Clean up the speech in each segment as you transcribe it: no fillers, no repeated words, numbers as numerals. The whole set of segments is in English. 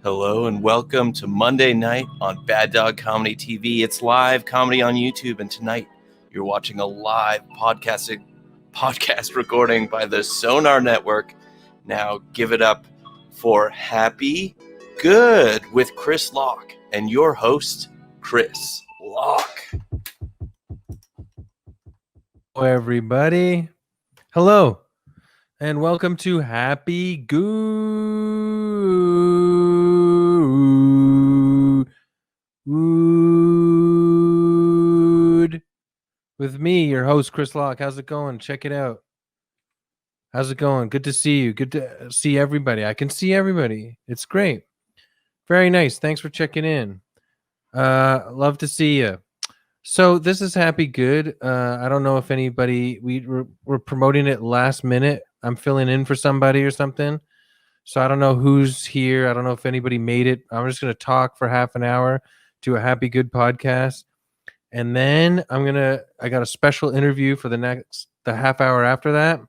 Hello and welcome to Monday night on Bad Dog Comedy TV. It's live comedy on YouTube, and tonight you're watching a live podcast recording by the Sonar Network. Now give it up for Happy Good with Chris Locke and your host, Chris Locke. Hello, everybody. Hello, and welcome to Happy Good with me, your host, Chris Locke. How's it going? Check it out. How's it going? Good to see you. Good to see everybody. I can see everybody. It's great. Very nice. Thanks for checking in. Love to see you. So this is Happy Good. I don't know if anybody, we're promoting it last minute. I'm filling in for somebody or something. So I don't know who's here. I don't know if anybody made it. I'm just going to talk for half an hour to a Happy Good podcast. And then I got a special interview for the half hour after that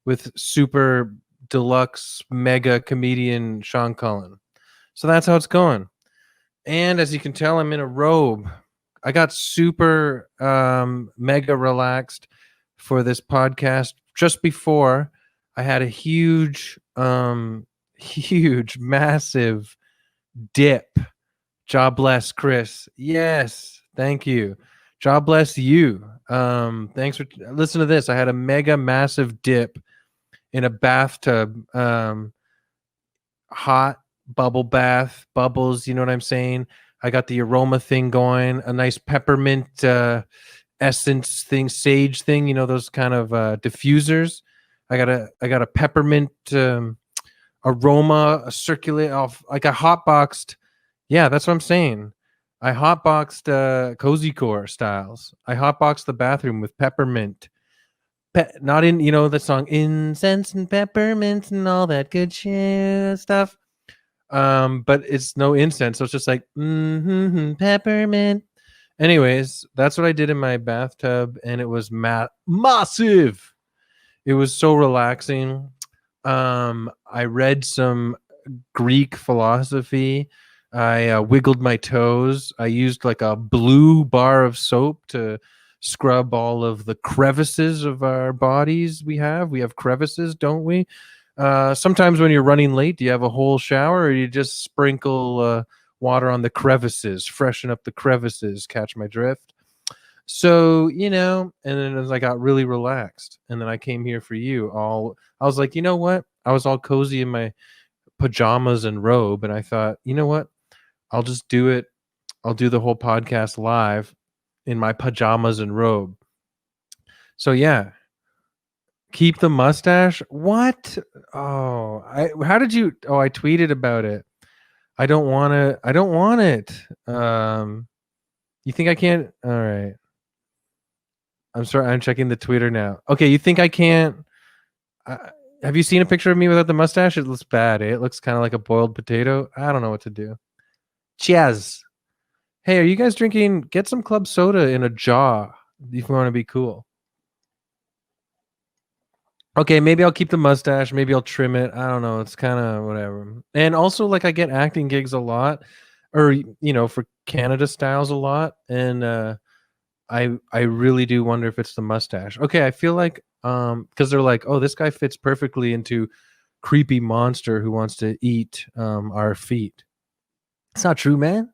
with super deluxe mega comedian Seán Cullen. So that's how it's going. And as you can tell, I'm in a robe. I got super mega relaxed for this podcast just before I had a huge, massive dip. God bless, Chris. Yes, thank you. God bless you. Thanks for listen to this. I had a mega massive dip in a bathtub, hot bubble bath, bubbles. You know what I'm saying? I got the aroma thing going, a nice peppermint essence thing, sage thing, those kind of diffusers. I got a peppermint aroma, a circulate off, like I hotboxed. Yeah, that's what I'm saying. I hotboxed Cozy Core styles. I hotboxed the bathroom with peppermint. Not in, the song Incense and Peppermint and all that good shit stuff. But it's no incense, so it's just like peppermint. Anyways, that's what I did in my bathtub, and it was massive. It was so relaxing. I read some Greek philosophy. I wiggled my toes. I used like a blue bar of soap to scrub all of the crevices of our bodies. We have crevices, don't we? Sometimes when you're running late, do you have a whole shower, or you just sprinkle water on the crevices, freshen up the crevices? Catch my drift? So, and then as I got really relaxed, and then I came here for you I was like, you know what? I was all cozy in my pajamas and robe, and I thought, you know what? I'll just do it. I'll do the whole podcast live in my pajamas and robe. So yeah. Keep the mustache? What? Oh, how did you? Oh, I tweeted about it. I don't want it. You think I can't? All right. I'm sorry. I'm checking the Twitter now. Okay, you think I can't? Have you seen a picture of me without the mustache? It looks bad. It looks kind of like a boiled potato. I don't know what to do. Cheers. Hey, are you guys drinking? Get some club soda in a jar if you want to be cool. Okay, maybe I'll keep the mustache. Maybe I'll trim it. I don't know. It's kind of whatever. And also, like, I get acting gigs a lot, or for Canada styles a lot. And I really do wonder if it's the mustache. Okay, I feel like because they're like, oh, this guy fits perfectly into creepy monster who wants to eat our feet. It's not true, man.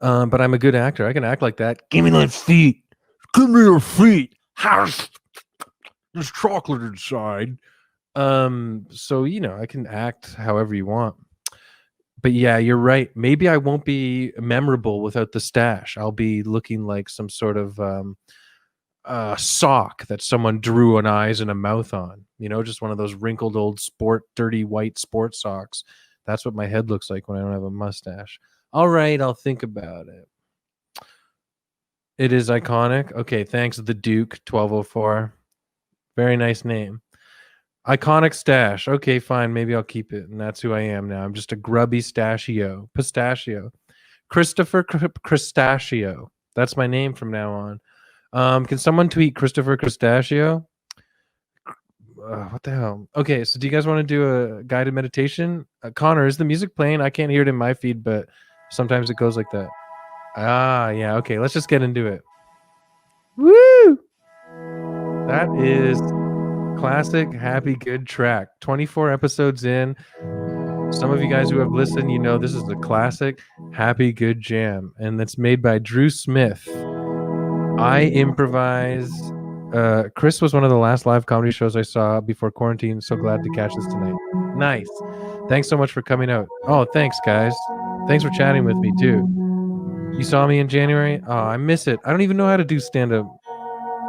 But I'm a good actor. I can act like that. Give me those feet. Give me your feet. There's chocolate inside. So I can act however you want. But yeah, you're right. Maybe I won't be memorable without the stash. I'll be looking like some sort of sock that someone drew an eyes and a mouth on. Just one of those wrinkled old dirty white sports socks. That's what my head looks like when I don't have a mustache. All right, I'll think about it. It is iconic. Okay, thanks, the Duke 1204. Very nice name. Iconic stash. Okay, fine. Maybe I'll keep it. And that's who I am now. I'm just a grubby pistachio. Christopher Cristachio. That's my name from now on. Can someone tweet Christopher Cristachio? what the hell? Okay, so do you guys want to do a guided meditation? Connor, is the music playing? I can't hear it in my feed, but sometimes it goes like that. Ah, yeah. Okay, let's just get into it. Woo! That is classic happy good track. 24 episodes in. Some of you guys who have listened, you know this is a classic happy good jam, and that's made by Drew Smith. I improvise. Chris was one of the last live comedy shows I saw before quarantine. So glad to catch this tonight. Nice. Thanks so much for coming out. Oh, thanks, guys. Thanks for chatting with me too. You saw me in January? Oh, I miss it. I don't even know how to do stand up.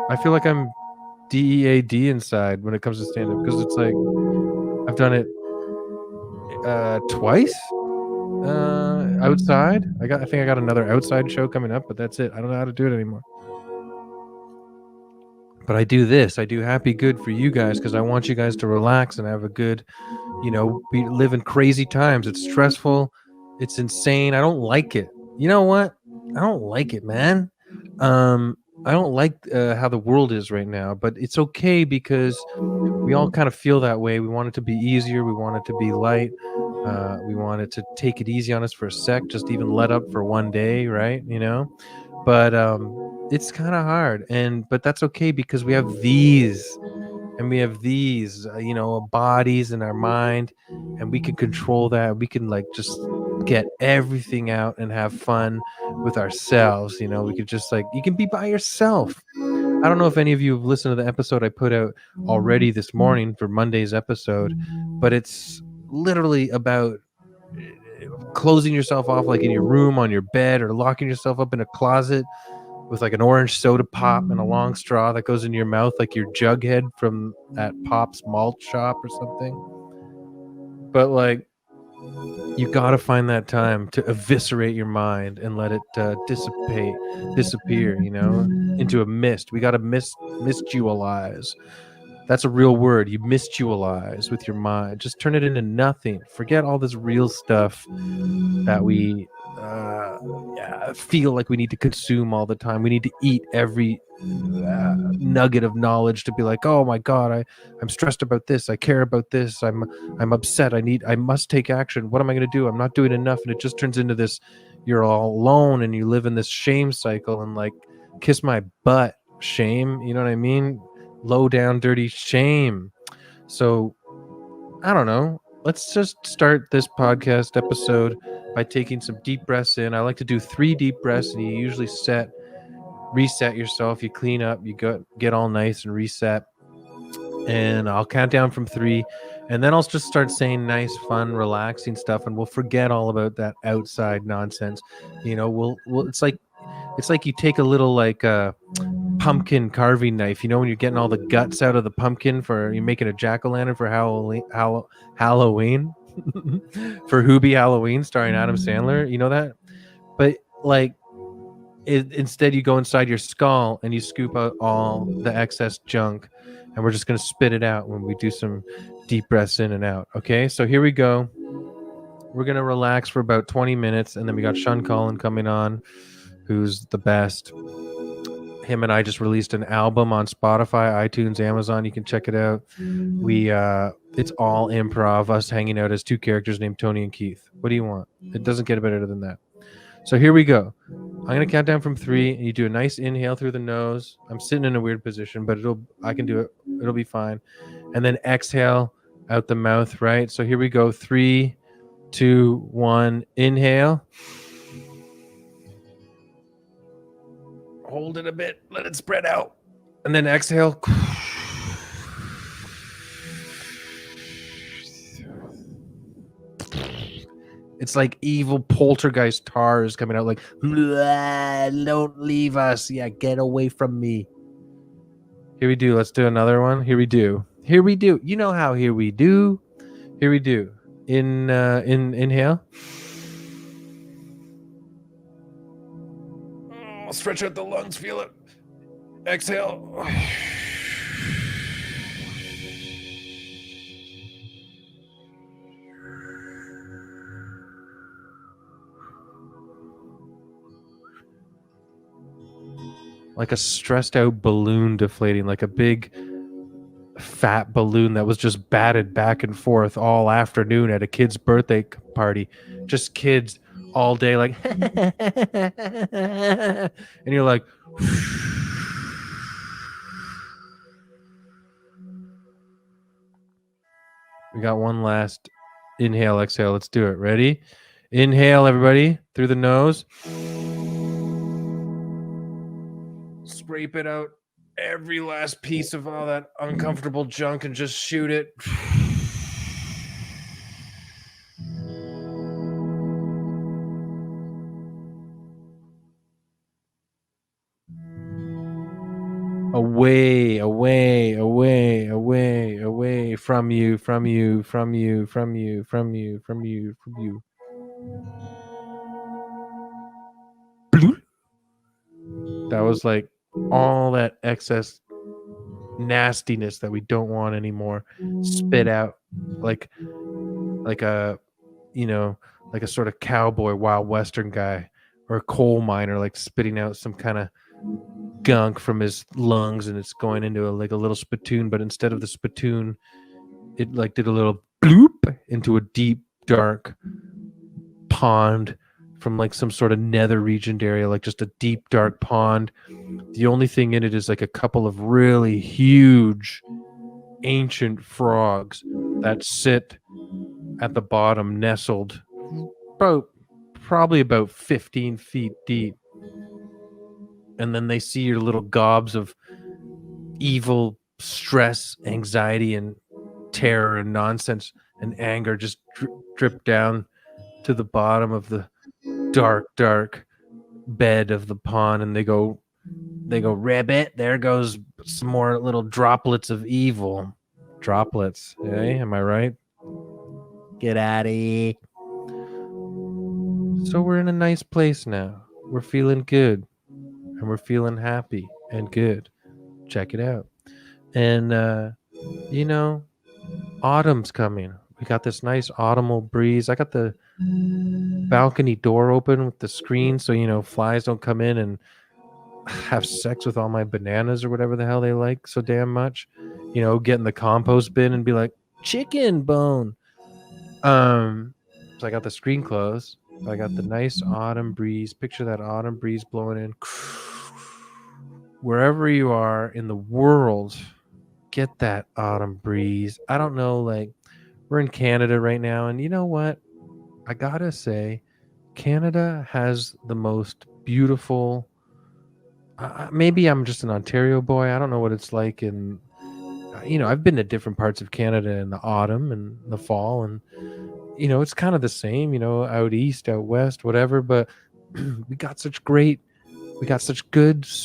I feel like I'm DEAD inside when it comes to stand up because it's like I've done it twice outside. I think I got another outside show coming up, but that's it. I don't know how to do it anymore. But I do this. I do happy good for you guys because I want you guys to relax and have a good, we live in crazy times. It's stressful. It's insane. I don't like it. You know what? I don't like it, man. I don't like how the world is right now, but it's okay because we all kind of feel that way. We want it to be easier. We want it to be light. We want it to take it easy on us for a sec, just even let up for one day, right? But it's kind of hard, but that's okay because we have these bodies in our mind, and we can control that. We can like just get everything out and have fun with ourselves. We could just like, you can be by yourself. I don't know if any of you have listened to the episode I put out already this morning for Monday's episode, but it's literally about closing yourself off, like in your room, on your bed, or locking yourself up in a closet with like an orange soda pop and a long straw that goes in your mouth, like your Jughead from at Pop's malt shop or something. But like, you got to find that time to eviscerate your mind and let it disappear, into a mist. We got to mistualize. That's a real word. You mistualize with your mind. Just turn it into nothing. Forget all this real stuff that we feel like we need to consume all the time. We need to eat every nugget of knowledge to be like, oh my God, I'm stressed about this. I care about this. I'm upset. I must take action. What am I going to do? I'm not doing enough. And it just turns into this, you're all alone and you live in this shame cycle and like, kiss my butt, shame. You know what I mean? Low down, dirty shame. So I don't know. Let's just start this podcast episode by taking some deep breaths in. I like to do 3 deep breaths, and you usually reset yourself. You clean up, you get all nice and reset. And I'll count down from 3, and then I'll just start saying nice, fun, relaxing stuff, and we'll forget all about that outside nonsense. We'll it's like you take a little like pumpkin carving knife, when you're getting all the guts out of the pumpkin for you're making a jack-o'-lantern for Halloween for Hoobie Halloween starring Adam Sandler, that. But like instead you go inside your skull and you scoop out all the excess junk, and we're just going to spit it out when we do some deep breaths in and out. Okay, so here we go. We're going to relax for about 20 minutes, and then we got Seán Cullen coming on, who's the best. Him and I just released an album on Spotify, iTunes, Amazon. You can check it out. It's all improv, us hanging out as 2 characters named Tony and Keith. What do you want? It doesn't get better than that. So here we go. I'm going to count down from 3, and you do a nice inhale through the nose. I'm sitting in a weird position, but I can do it. It'll be fine. And then exhale out the mouth, right? So here we go. 3, 2, 1. Inhale. Hold it a bit. Let it spread out. And then exhale. It's like evil poltergeist tars coming out like, don't leave us. Yeah, get away from me. Here we do. Let's do another one. Here we do. You know how here we do. Here we do. Inhale. Stretch out the lungs. Feel it. Exhale. Like a stressed out balloon deflating, like a big fat balloon that was just batted back and forth all afternoon at a kid's birthday party. Just kids all day, like, and you're like, we got one last inhale, exhale. Let's do it. Ready? Inhale, everybody, through the nose. Scrape it out, every last piece of all that uncomfortable junk, and just shoot it. Away, away, away, away, away from you, from you, from you, from you, from you, from you, from you. That was like all that excess nastiness that we don't want anymore. Spit out like a, like a sort of cowboy, wild western guy, or a coal miner, like spitting out some kind of gunk from his lungs, and it's going into like a little spittoon, but instead of the spittoon, it like did a little bloop into a deep dark pond from like some sort of nether region area, like just a deep dark pond. The only thing in it is like a couple of really huge ancient frogs that sit at the bottom, nestled probably about 15 feet deep. And then they see your little gobs of evil stress, anxiety, and terror and nonsense and anger just drip down to the bottom of the dark bed of the pond, and they go ribbit, there goes some more little droplets of evil. Droplets, eh? Am I right? Get out of here. So we're in a nice place now. We're feeling good, and we're feeling happy and good. Check it out. And autumn's coming. We got this nice autumnal breeze. I got the balcony door open with the screen so flies don't come in and have sex with all my bananas or whatever the hell they like so damn much. Get in the compost bin and be like, chicken bone. So I got the screen closed. I got the nice autumn breeze. Picture that autumn breeze blowing in. Wherever you are in the world, get that autumn breeze. I don't know, like, we're in Canada right now, and you know what? I gotta say, Canada has the most beautiful. Maybe I'm just an Ontario boy. I don't know what it's like in. I've been to different parts of Canada in the autumn and the fall, and it's kind of the same. Out east, out west, whatever. But we got such good,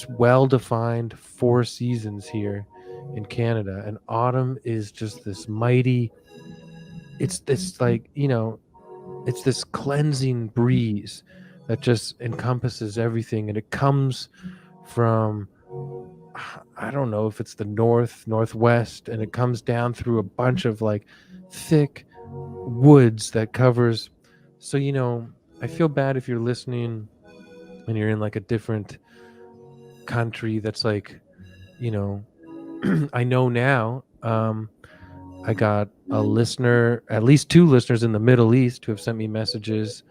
well-defined 4 seasons here in Canada, and autumn is just this mighty. It's this like it's this cleansing breeze that just encompasses everything, and it comes from, I don't know if it's the northwest, and it comes down through a bunch of like thick woods that covers. So I feel bad if you're listening and you're in like a different country that's like I know now I got a listener, at least 2 listeners in the Middle East who have sent me messages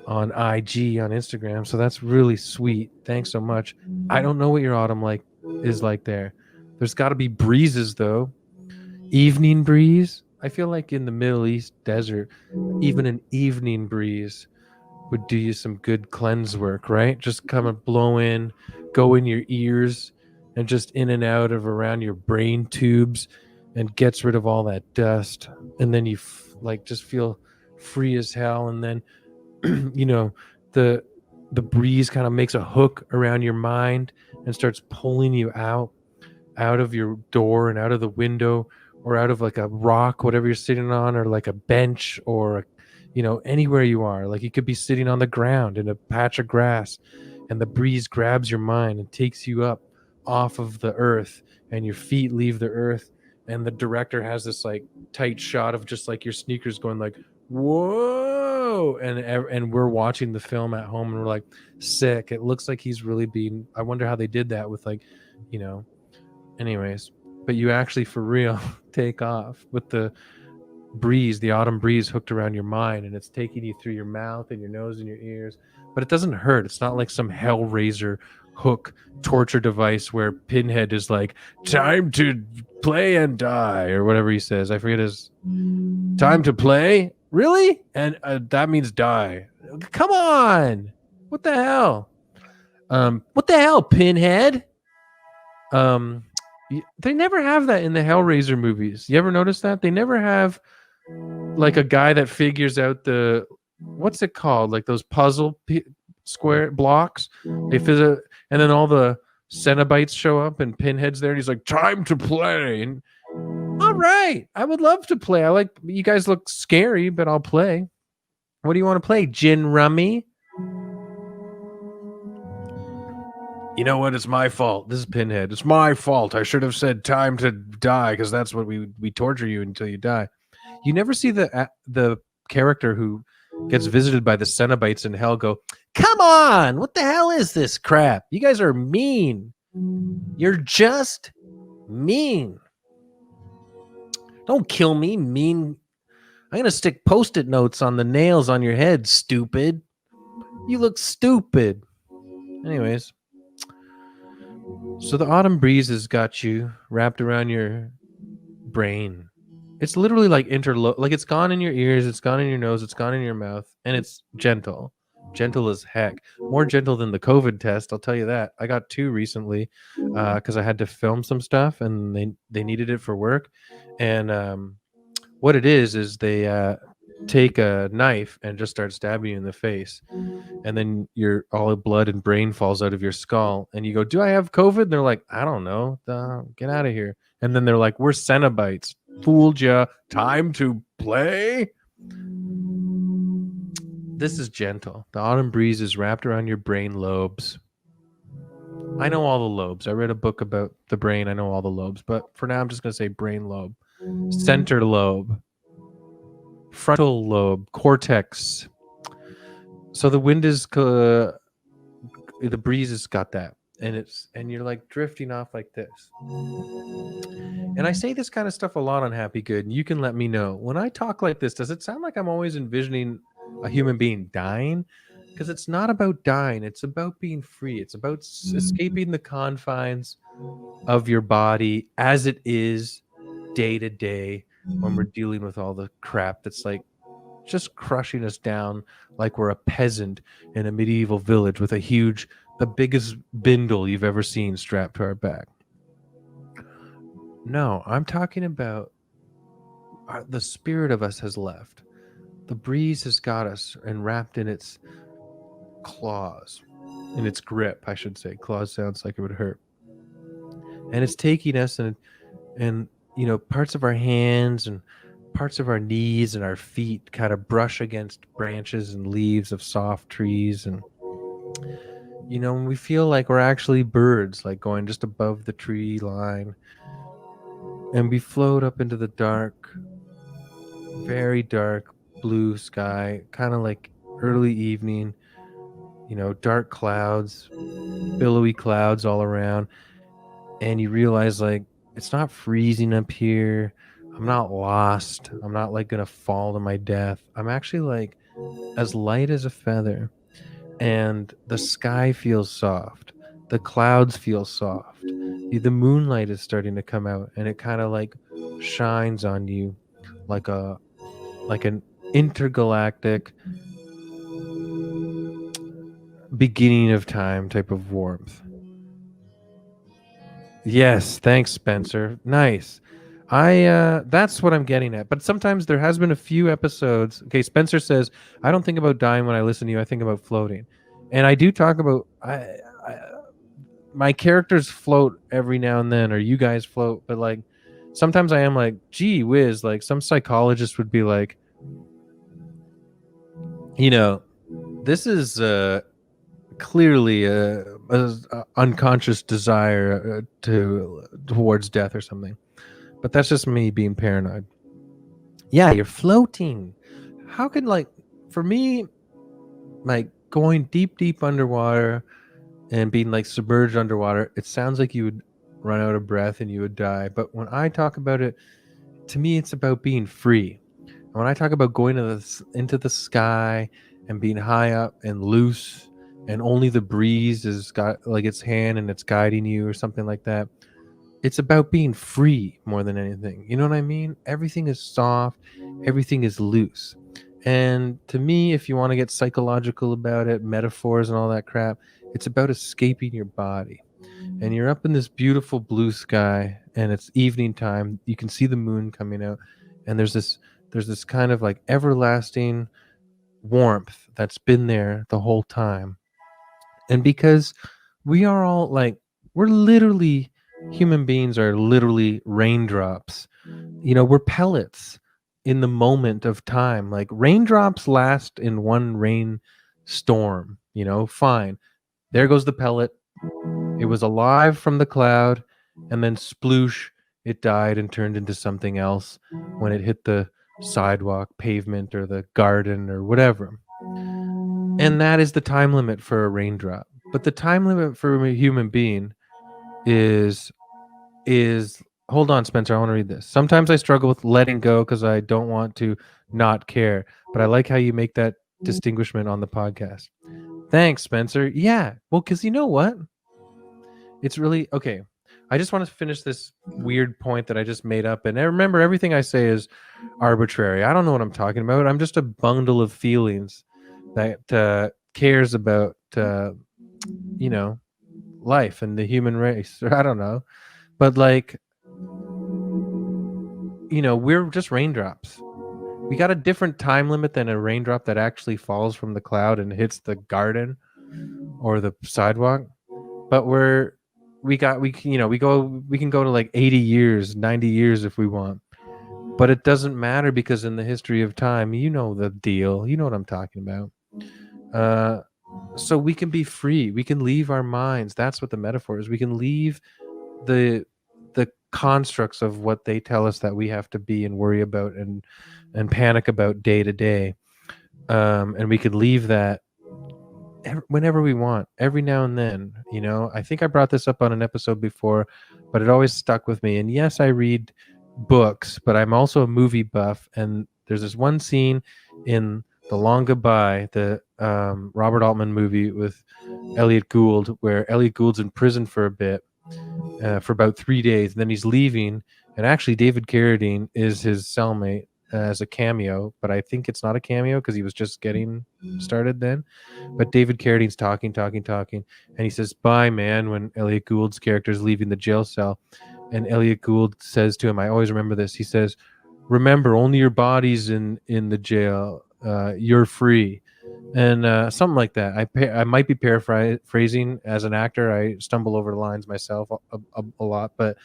on IG, on Instagram. So that's really sweet. Thanks so much. I don't know what your autumn is like there. There's got to be breezes though. Evening breeze. I feel like in the Middle East desert, even an evening breeze would do you some good cleanse work, right? Just come and blow in, go in your ears, and just in and out of around your brain tubes, and gets rid of all that dust. And then you just feel free as hell. And then the breeze kind of makes a hook around your mind and starts pulling you out of your door and out of the window, or out of like a rock, whatever you're sitting on, or like a bench, or anywhere you are. Like you could be sitting on the ground in a patch of grass, and the breeze grabs your mind and takes you up off of the earth, and your feet leave the earth, and the director has this like tight shot of just like your sneakers going like, whoa, and we're watching the film at home, and we're like, sick. It looks like he's really being. I wonder how they did that with like anyways. but you actually for real take off with the breeze, the autumn breeze hooked around your mind, and it's taking you through your mouth and your nose and your ears, but it doesn't hurt. It's not like some Hellraiser hook torture device where Pinhead is like, time to play and die, or whatever he says. I forget his time to play. Really? And that means die. Come on. What the hell? What the hell, Pinhead? They never have that in the Hellraiser movies. You ever notice that? They never have like a guy that figures out the, what's it called? Like those puzzle square blocks. They visit, and then all the Cenobites show up, and Pinhead's there, and he's like, "Time to play." And all right, I would love to play. I like, you guys look scary, but I'll play. What do you want to play? Gin rummy? You know what? It's my fault. This is Pinhead. It's my fault. I should have said time to die, because that's what we torture you until you die. You never see the character who gets visited by the Cenobites in hell go, "Come on, what the hell is this crap? You guys are mean. You're just mean. Don't kill me, mean. I'm going to stick Post-it notes on the nails on your head, stupid. You look stupid." Anyways. So the autumn breeze has got you wrapped around your brain. It's literally like like it's gone in your ears, it's gone in your nose, it's gone in your mouth, and it's gentle as heck. More gentle than the COVID test, I'll tell you that. I got 2 recently because I had to film some stuff, and they needed it for work. And what it is they take a knife and just start stabbing you in the face, and then your all blood and brain falls out of your skull, and you go, "Do I have COVID?" And they're like, "I don't know. Get out of here." And then they're like, "We're Cenobites. Fooled ya. Time to play." This is gentle. The autumn breeze is wrapped around your brain lobes. I know all the lobes. I read a book about the brain. I know all the lobes, but for now I'm just going to say brain lobe, center lobe, frontal lobe, cortex. So the wind is the breeze has got that, and you're like drifting off like this. And I say this kind of stuff a lot on Happy Good, and you can let me know when I talk like this. Does it sound like I'm always envisioning a human being dying? Because it's not about dying. It's about being free. It's about escaping the confines of your body as it is day to day when we're dealing with all the crap that's like just crushing us down like we're a peasant in a medieval village with the biggest bindle you've ever seen strapped to our back. No, I'm talking about the spirit of us has left. The breeze has got us and wrapped in its claws, in its grip, I should say. Claws sounds like it would hurt. And it's taking us and you know, parts of our hands and parts of our knees and our feet kind of brush against branches and leaves of soft trees. And, you know, we feel like we're actually birds, like going just above the tree line. And we float up into the dark, very dark blue sky, kind of like early evening, you know, dark clouds, billowy clouds all around. And you realize, like, it's not freezing up here. I'm not lost. I'm not like gonna fall to my death. I'm actually like as light as a feather. And the sky feels soft. The clouds feel soft. The moonlight is starting to come out, and it kind of like shines on you like an intergalactic beginning of time type of warmth. Yes, thanks, Spencer. Nice. That's what I'm getting at. But sometimes there has been a few episodes. Okay, Spencer says, "I don't think about dying when I listen to you. I think about floating." And I do talk about my characters float every now and then, or you guys float, but like sometimes I am like, gee whiz, like some psychologist would be like, you know, this is clearly a unconscious desire towards death or something. But that's just me being paranoid. Yeah, you're floating. How could, like, for me, like going deep underwater and being like submerged underwater, it sounds like you would run out of breath and you would die. But when I talk about it, to me, it's about being free. And when I talk about going into the sky and being high up and loose, and only the breeze is got like its hand and it's guiding you or something like that, it's about being free more than anything. You know what I mean? Everything is soft, everything is loose. And to me, if you want to get psychological about it, metaphors and all that crap, it's about escaping your body. And you're up in this beautiful blue sky and it's evening time. You can see the moon coming out, and there's this kind of like everlasting warmth that's been there the whole time. And because we are all like, we're literally, human beings are literally raindrops. We're pellets in the moment of time. Like raindrops last in one rain storm, fine. There goes the pellet. It was alive from the cloud, and then sploosh, it died and turned into something else when it hit the sidewalk, pavement, or the garden, or whatever. And that is the time limit for a raindrop. But the time limit for a human being is hold on, Spencer, I want to read this. Sometimes I struggle with letting go because I don't want to not care. But I like how you make that distinguishment on the podcast. Thanks, Spencer. Yeah. Well, because you know what? It's really okay. I just want to finish this weird point that I just made up. And remember, everything I say is arbitrary. I don't know what I'm talking about. I'm just a bundle of feelings that cares about, life and the human race. Or I don't know. But like, we're just raindrops. We got a different time limit than a raindrop that actually falls from the cloud and hits the garden or the sidewalk. But we can go to like 80 years, 90 years if we want. But it doesn't matter because in the history of time, you know the deal. You know what I'm talking about. So we can be free. We can leave our minds. That's what the metaphor is. We can leave the constructs of what they tell us that we have to be and worry about and panic about day to day. And we could leave that whenever we want, every now and then. I think I brought this up on an episode before, but it always stuck with me. And yes, I read books, but I'm also a movie buff. And there's this one scene in The Long Goodbye, the Robert Altman movie with Elliot Gould, where Elliot Gould's in prison for a bit, for about 3 days, and then he's leaving. And actually, David Carradine is his cellmate as a cameo, but I think it's not a cameo because he was just getting started then. But David Carradine's talking, and he says, "Bye, man," when Elliot Gould's character is leaving the jail cell. And Elliot Gould says to him, I always remember this, he says, "Remember, only your body's in the jail. You're free." And something like that. I might be paraphrasing. As an actor, I stumble over the lines myself a lot, but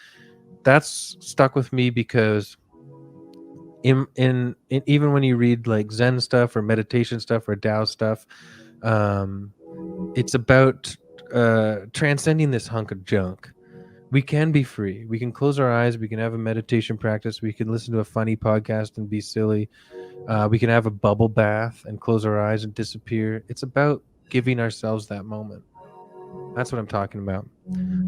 that's stuck with me because in even when you read like Zen stuff or meditation stuff or Tao stuff, it's about transcending this hunk of junk. We can be free. We can close our eyes. We can have a meditation practice. We can listen to a funny podcast and be silly. We can have a bubble bath and close our eyes and disappear. It's about giving ourselves that moment. That's what I'm talking about.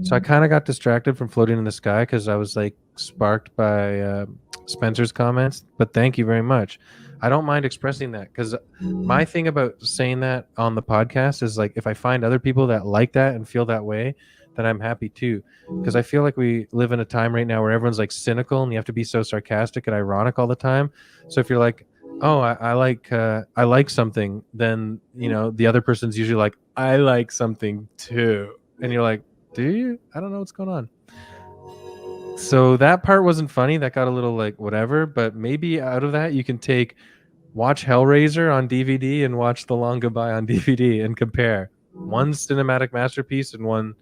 So I kind of got distracted from floating in the sky because I was like sparked by Spencer's comments. But thank you very much. I don't mind expressing that because my thing about saying that on the podcast is like if I find other people that like that and feel that way, then I'm happy too. Because I feel like we live in a time right now where everyone's like cynical and you have to be so sarcastic and ironic all the time. So if you're like, oh, I like something, then the other person's usually like, I like something too, and you're like, do you? I don't know what's going on. So that part wasn't funny. That got a little like whatever. But maybe out of that you can watch Hellraiser on DVD and watch The Long Goodbye on DVD and compare. One's cinematic masterpiece and one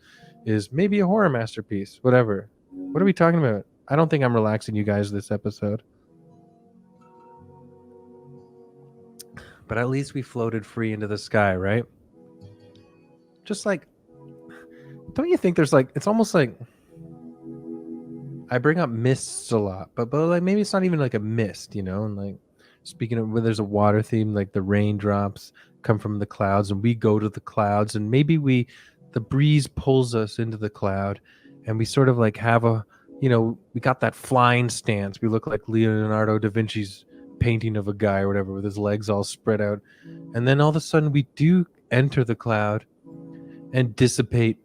is maybe a horror masterpiece. Whatever. What are we talking about? I don't think I'm relaxing you guys this episode. But at least we floated free into the sky, right? Just like, don't you think there's like, it's almost like, I bring up mists a lot, but like maybe it's not even like a mist, and like speaking of where there's a water theme, like the raindrops come from the clouds and we go to the clouds and maybe the breeze pulls us into the cloud and we sort of like have a, we got that flying stance. We look like Leonardo da Vinci's painting of a guy or whatever with his legs all spread out. And then all of a sudden we do enter the cloud and dissipate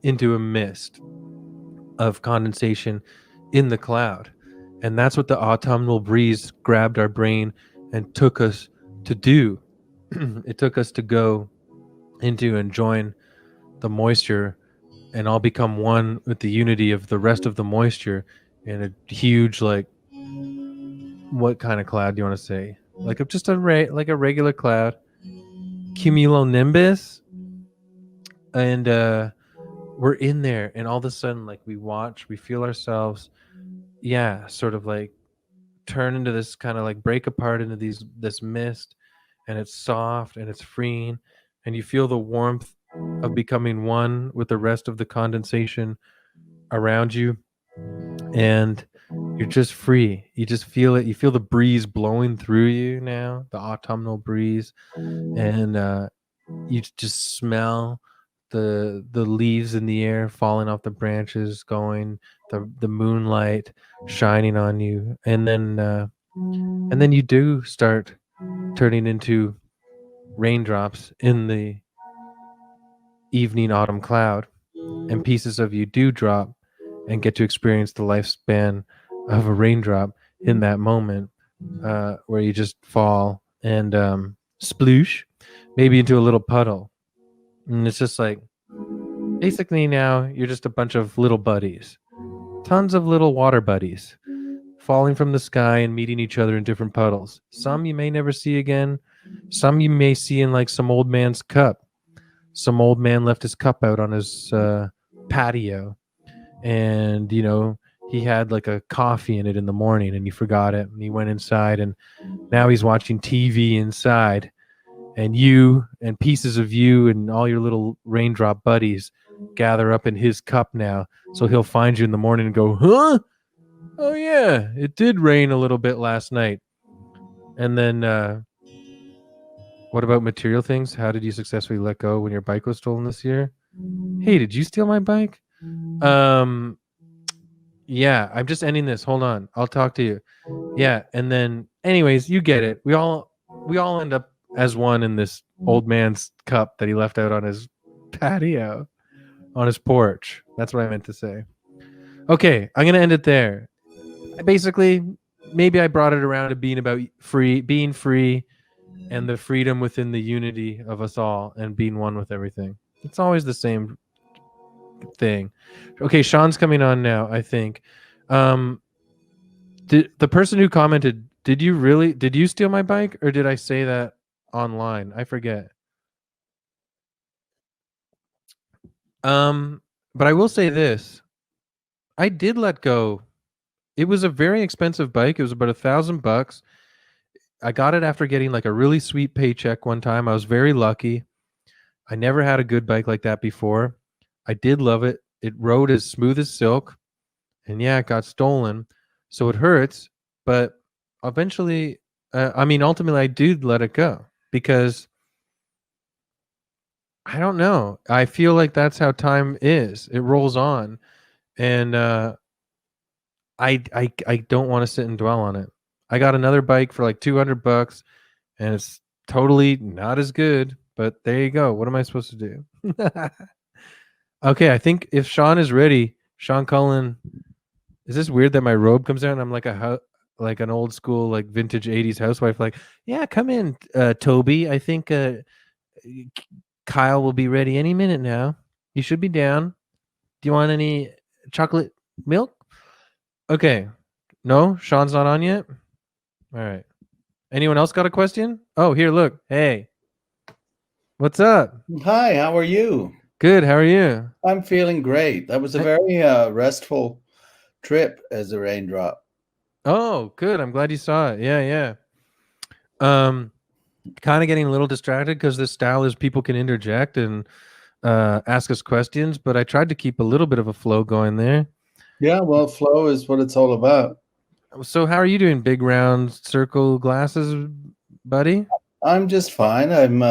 into a mist of condensation in the cloud. And that's what the autumnal breeze grabbed our brain and took us to do. It took us to go into and join the moisture and all become one with the unity of the rest of the moisture in a huge, like, what kind of cloud do you want to say? Like just like a regular cloud, cumulonimbus. And we're in there, and all of a sudden, like, we feel ourselves, sort of like turn into this kind of like break apart into this mist, and it's soft and it's freeing, and you feel the warmth of becoming one with the rest of the condensation around you, and you're just free. You just feel it. You feel the breeze blowing through you now, the autumnal breeze, and you just smell the leaves in the air falling off the branches, going the moonlight shining on you, and then you do start turning into raindrops in the evening autumn cloud, and pieces of you do drop and get to experience the lifespan of a raindrop in that moment, where you just fall and sploosh maybe into a little puddle. And it's just like, basically now you're just a bunch of little buddies, tons of little water buddies, falling from the sky and meeting each other in different puddles. Some you may never see again. Some you may see in like some old man's cup. Some old man left his cup out on his patio, and he had like a coffee in it in the morning, and he forgot it, and he went inside, and now he's watching TV inside, and you and pieces of you and all your little raindrop buddies gather up in his cup now. So he'll find you in the morning and go, huh? Oh yeah, it did rain a little bit last night. And then what about material things? How did you successfully let go when your bike was stolen this year? Hey, did you steal my bike? Yeah, I'm just ending this. Hold on. I'll talk to you. Yeah, and then anyways, you get it. We all end up as one in this old man's cup that he left out on his patio, on his porch. That's what I meant to say. Okay, I'm going to end it there. Basically, maybe I brought it around to being about being free and the freedom within the unity of us all and being one with everything. It's always the same thing. Okay, Sean's coming on now, I think. Did the person who commented, did you steal my bike, or did I say that online? I forget. But I will say this. I did let go. It was a very expensive bike. It was about $1,000. I got it after getting like a really sweet paycheck one time. I was very lucky. I never had a good bike like that before. I did love it. It rode as smooth as silk. And yeah, it got stolen. So it hurts. But eventually, ultimately, I did let it go because I don't know. I feel like that's how time is. It rolls on. And I don't want to sit and dwell on it. I got another bike for like $200 and it's totally not as good, but there you go. What am I supposed to do? Okay, I think if Sean is ready, Seán Cullen, is this weird that my robe comes down? I'm like like an old school, like vintage 80s housewife, like, yeah, come in, Toby. I think Kyle will be ready any minute now. You should be down. Do you want any chocolate milk? Okay. No, Sean's not on yet. All right. Anyone else got a question? Oh, here, look. Hey. What's up? Hi, how are you? Good. How are you? I'm feeling great. That was a very restful trip as a raindrop. Oh, good. I'm glad you saw it. Yeah. Kind of getting a little distracted because this style is people can interject and ask us questions, but I tried to keep a little bit of a flow going there. Yeah, well, flow is what it's all about. So how are you doing, big round circle glasses, buddy? I'm just fine. I'm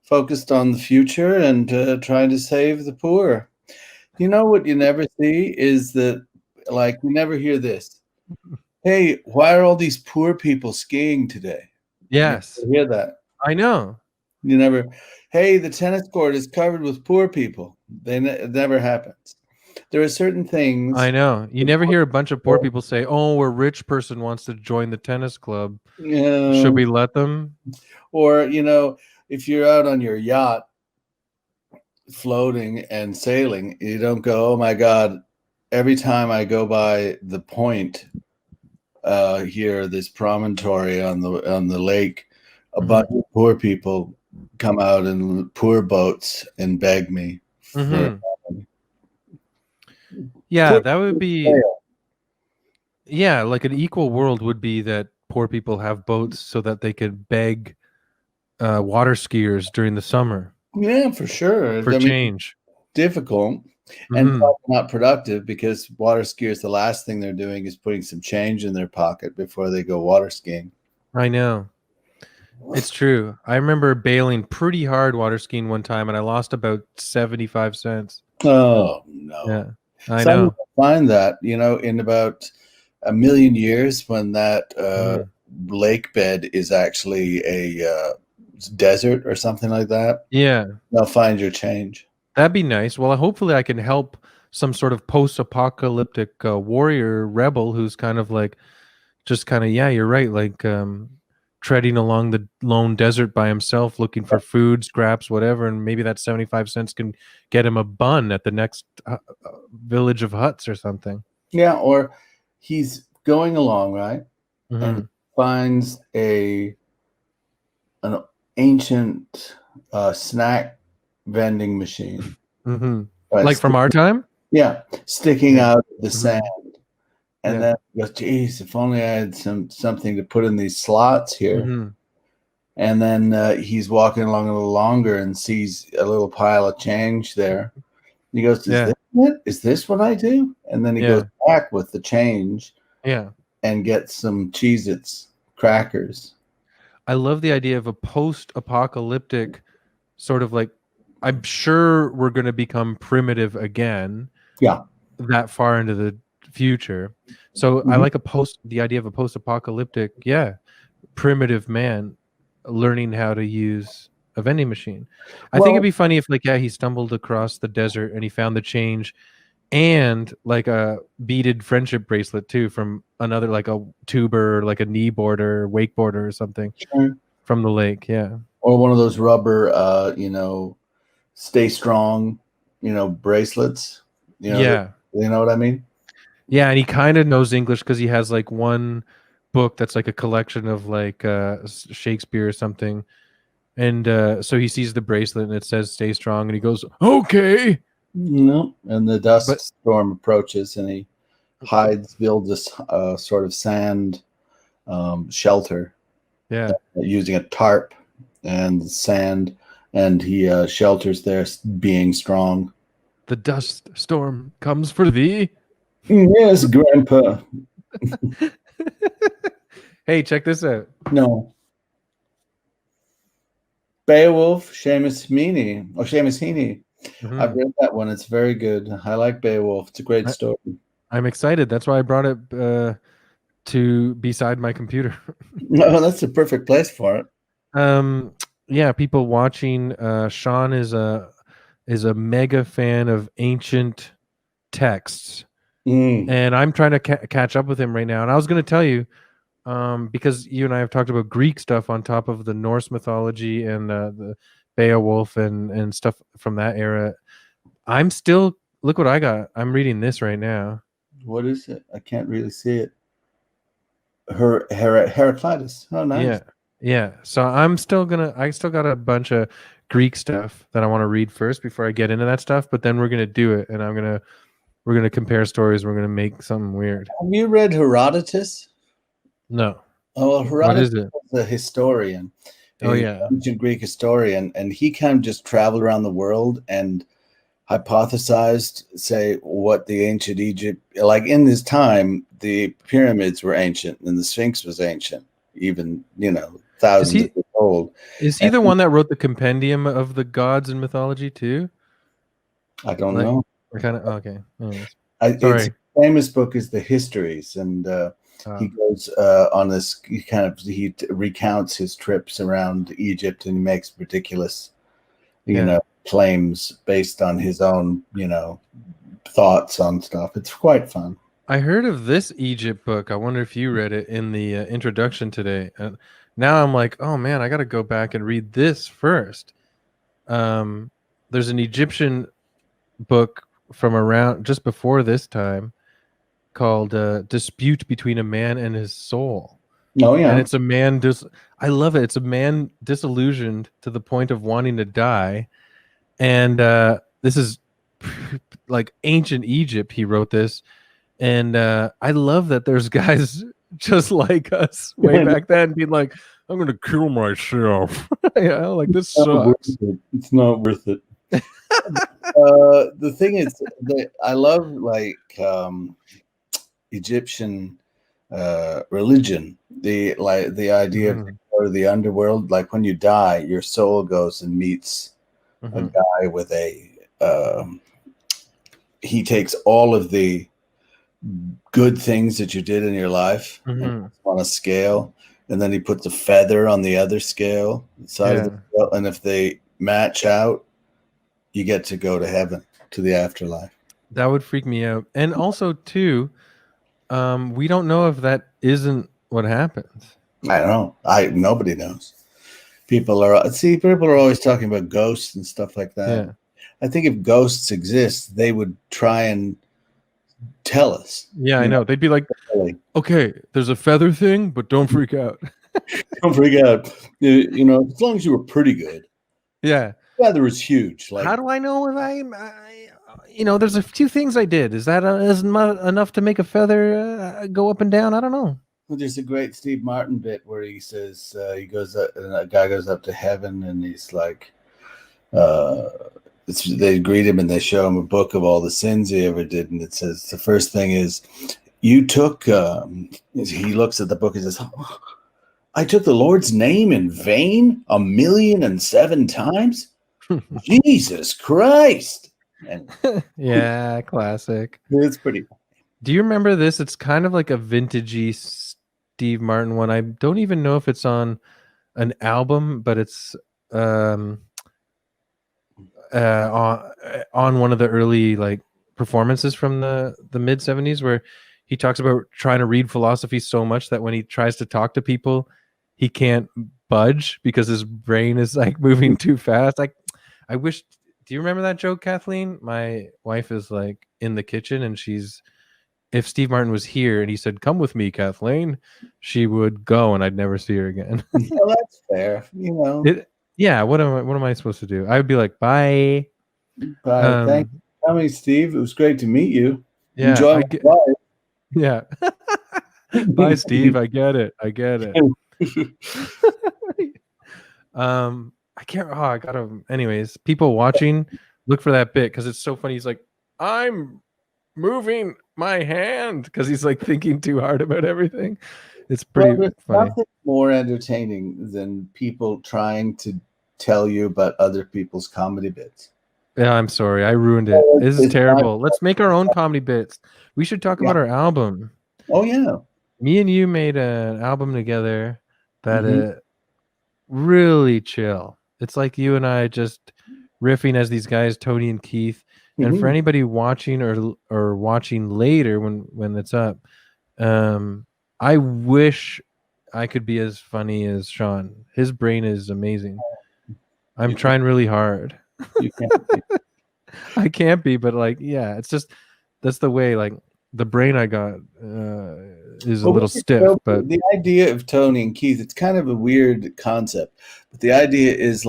focused on the future and trying to save the poor. You know what you never see is that, like, you never hear this. Hey, why are all these poor people skiing today? Yes, You hear that. I know. You never, hey, the tennis court is covered with poor people. It never happens. There are certain things. I know. You never hear a bunch of poor people say, "Oh, a rich person wants to join the tennis club. Should we let them?" Or, if you're out on your yacht floating and sailing, you don't go, oh my God, every time I go by the point here, this promontory on the lake, a bunch of poor people come out in poor boats and beg me for Yeah, that would be like an equal world would be that poor people have boats so that they could beg water skiers during the summer. Yeah, for sure. For change. Difficult and not productive, because water skiers, the last thing they're doing is putting some change in their pocket before they go water skiing. I know. It's true. I remember bailing pretty hard water skiing one time, and I lost about 75 cents. Oh, no. Yeah, I Some know. find that, in about a million years, when that lake bed is actually a desert or something like that. Yeah. They'll find your change. That'd be nice. Well, hopefully I can help some sort of post-apocalyptic warrior rebel who's kind of like, yeah, you're right, like treading along the lone desert by himself, looking for food, scraps, whatever, and maybe that 75 cents can get him a bun at the next village of huts or something. Yeah, or he's going along, right, and finds an ancient snack vending machine. Right? Like from our time? Yeah, sticking out of the sand. And then he goes, geez, if only I had something to put in these slots here. And then he's walking along a little longer and sees a little pile of change there. He goes, this it? Is this what I do? And then he goes back with the change and gets some Cheez-Its crackers. I love the idea of a post-apocalyptic sort of like, I'm sure we're going to become primitive again. Yeah. That far into the future. So I like the idea of a post-apocalyptic, primitive man learning how to use a vending machine. I think it'd be funny if he stumbled across the desert and he found the change and like a beaded friendship bracelet too from another, like a tuber, like a kneeboarder, wakeboarder or something from the lake. Yeah. Or one of those rubber, stay strong, bracelets. You know what I mean? Yeah, and he kind of knows English because he has like one book that's like a collection of like Shakespeare or something. And so he sees the bracelet and it says "Stay strong," and he goes, "Okay." No, and the dust storm approaches, and he builds this sort of sand shelter. Yeah, using a tarp and sand, and he shelters there, being strong. The dust storm comes for thee. Yes, Grandpa. Hey, check this out. No. Beowulf, Seamus Heaney. I've read that one. It's very good. I like Beowulf. It's a great story. I'm excited. That's why I brought it to beside my computer. Oh, that's the perfect place for it. Yeah, people watching. Sean is a mega fan of ancient texts. And I'm trying to catch up with him right now. And I was going to tell you, because you and I have talked about Greek stuff on top of the Norse mythology and the Beowulf and stuff from that era. I'm still, look what I got. I'm reading this right now. What is it? I can't really see it. Heraclitus. Oh, nice. Yeah. So I still got a bunch of Greek stuff that I want to read first before I get into that stuff. But then we're going to do it. And we're going to compare stories. We're going to make something weird. Have you read Herodotus? No. Oh, well, Herodotus what is it? Was a historian. Ancient Greek historian. And he kind of just traveled around the world and hypothesized, say, what the ancient Egypt, like in this time, the pyramids were ancient and the Sphinx was ancient, even, thousands of years old. Is he the one that wrote the compendium of the gods and mythology too? I don't know. We're kind of okay. Anyways, It's sorry. a famous book is the Histories, and he goes on this. He recounts his trips around Egypt, and he makes ridiculous, claims based on his own, thoughts on stuff. It's quite fun. I heard of this Egypt book. I wonder if you read it in the introduction today. Now I'm like, oh man, I got to go back and read this first. There's an Egyptian book from around just before this time called Dispute Between a Man and His Soul. Oh, yeah. And it's a man I love it. It's a man disillusioned to the point of wanting to die. And this is like ancient Egypt. He wrote this. And I love that there's guys just like us way back then being like, I'm going to kill myself. Like this sucks. It's not worth it. The thing is that I love Egyptian religion, the idea of the underworld. Like when you die, your soul goes and meets a guy with he takes all of the good things that you did in your life on a scale, and then he puts a feather on the other scale side of the scale, and if they match out, you get to go to heaven, to the afterlife. That would freak me out. And also too, we don't know if that isn't what happens. I don't know. Nobody knows. People are always talking about ghosts and stuff like that. I think if ghosts exist, they would try and tell us. Yeah, I know. They'd be like, okay, there's a feather thing, but don't freak out. Don't freak out. As long as you were pretty good. Yeah. Feather is huge. How do I know if there's a few things I did. Is that enough to make a feather go up and down? I don't know. Well, there's a great Steve Martin bit where he says he goes up, and a guy goes up to heaven, and he's like, they greet him and they show him a book of all the sins he ever did, and it says the first thing is, you took. He looks at the book and says, I took the Lord's name in vain 1,000,007 times. Jesus Christ! And yeah, classic. It's pretty funny. Do you remember this? It's kind of like a vintagey Steve Martin one. I don't even know if it's on an album, but it's on one of the early performances from the mid 70s, where he talks about trying to read philosophy so much that when he tries to talk to people, he can't budge because his brain is moving too fast. I wish. Do you remember that joke, Kathleen? My wife is in the kitchen, and if Steve Martin was here and he said, "Come with me, Kathleen," she would go, and I'd never see her again. Well, that's fair. Yeah. What am I supposed to do? I would be like, bye. Bye. Thanks for coming, Steve. It was great to meet you. Yeah. Enjoy my life. Yeah. Bye, Steve. I get it. I can't. Oh, I gotta. Anyways, people watching, look for that bit because it's so funny. He's like, I'm moving my hand because he's thinking too hard about everything. It's pretty funny. Nothing more entertaining than people trying to tell you about other people's comedy bits. Yeah, I'm sorry, I ruined it. This is terrible. Let's make our own comedy bits. We should talk about our album. Oh yeah, me and you made an album together that really chill. It's like you and I just riffing as these guys, Tony and Keith. And for anybody watching or watching later when it's up, I wish I could be as funny as Seán. His brain is amazing. I'm trying really hard. You can't be. I can't be, but it's just that's the way. The brain I got is a little stiff. But the idea of Tony and Keith, it's kind of a weird concept. But the idea is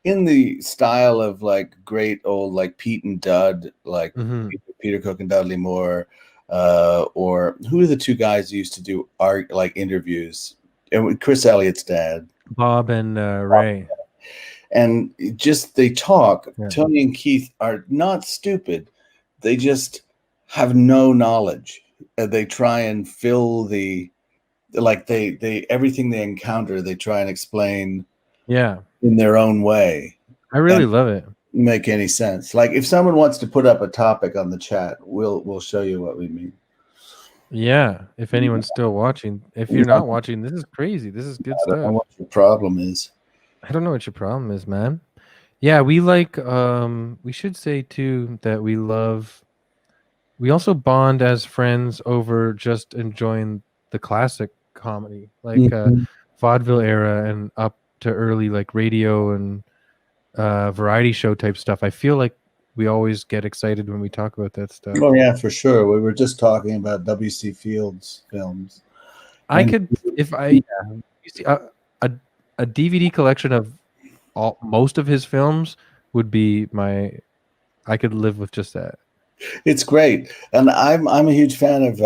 in the style of great old Pete and Dud, Peter Cook and Dudley Moore, or who are the two guys who used to do art interviews? And Chris Elliott's dad, Bob and Ray. And just they talk. Yeah. Tony and Keith are not stupid. They just have no knowledge. They try and fill they everything they encounter, they try and explain in their own way. I really love it. make any sense. Like if someone wants to put up a topic on the chat, we'll show you what we mean. Yeah, if anyone's still watching. If you're not watching, this is crazy. This is good I don't know stuff. what your problem is. I don't know what your problem is, man. Yeah, we like we should say too that we also bond as friends over just enjoying the classic comedy, like vaudeville era and up to early like radio and variety show type stuff. I feel like we always get excited when we talk about that stuff. Oh yeah, for sure. We were just talking about W.C. Fields films. I could, if I, you see, a DVD collection of most of his films would be I could live with just that. It's great, and I'm a huge fan of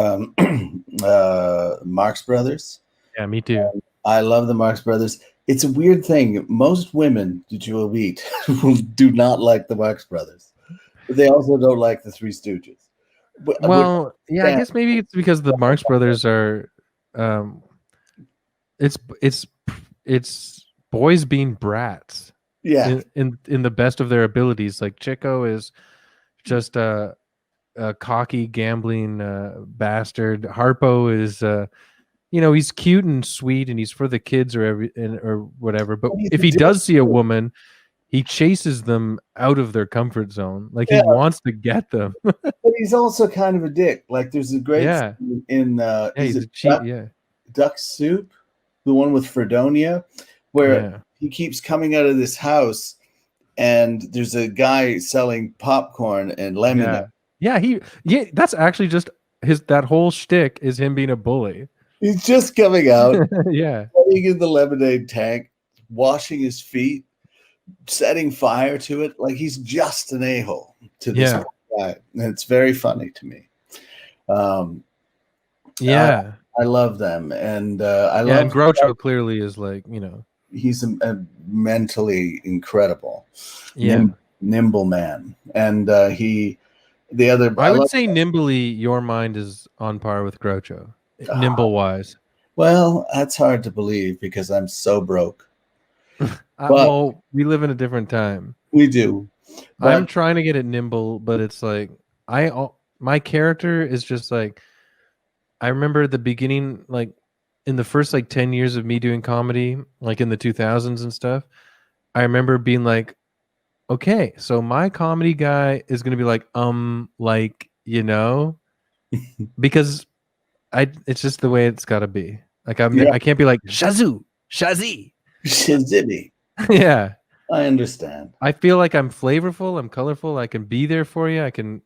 Marx Brothers. Yeah, me too. I love the Marx Brothers. It's a weird thing. Most women that you will meet do not like the Marx Brothers. But they also don't like the Three Stooges. Well, yeah, I guess maybe it's because the Marx Brothers are, it's boys being brats. Yeah. In the best of their abilities. Like Chico is just a cocky gambling bastard. Harpo is he's cute and sweet and he's for the kids or whatever. But if he does see a woman, he chases them out of their comfort zone. Like he wants to get them. But he's also kind of a dick. Like there's a great scene in Duck Soup, the one with Fredonia, where he keeps coming out of this house and there's a guy selling popcorn and lemonade. Yeah, that's actually just that whole shtick is him being a bully. He's just coming out, putting in the lemonade tank, washing his feet, setting fire to it. Like he's just an a-hole to this guy. And it's very funny to me. I love them. And I love and Groucho clearly is like, he's a mentally incredible, nimble man. And I would say nimbly, your mind is on par with Groucho, nimble wise. Well, that's hard to believe because I'm so broke. Well, we live in a different time. We do. I'm trying to get it nimble, but it's like my character is just like, I remember the beginning, like in the first like 10 years of me doing comedy, like in the 2000s and stuff, I remember being like, okay, so my comedy guy is going to be like, because it's just the way it's got to be. Like I can't be like Shazzy. Yeah, I understand. I feel like I'm flavorful, I'm colorful, I can be there for you. I can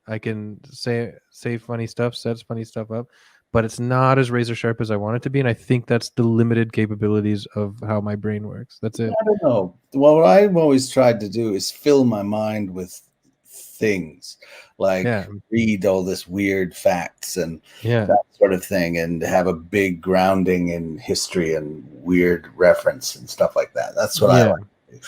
say funny stuff, set funny stuff up, but it's not as razor sharp as I want it to be, and I think that's the limited capabilities of how my brain works. That's it. I don't know. Well, what I've always tried to do is fill my mind with things, like read all this weird facts and that sort of thing, and have a big grounding in history and weird reference and stuff like that. That's what I like to do.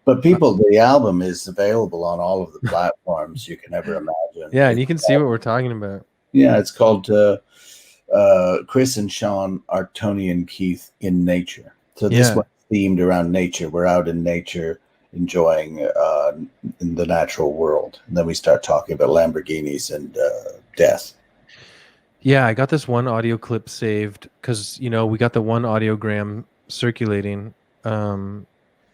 But the album is available on all of the platforms you can ever imagine. Yeah, and you can see what we're talking about. Yeah, it's called Chris and Seán are Tony and Keith in Nature. So this one's themed around nature. We're out in nature enjoying in the natural world. And then we start talking about Lamborghinis and death. Yeah, I got this one audio clip saved because, we got the one audiogram circulating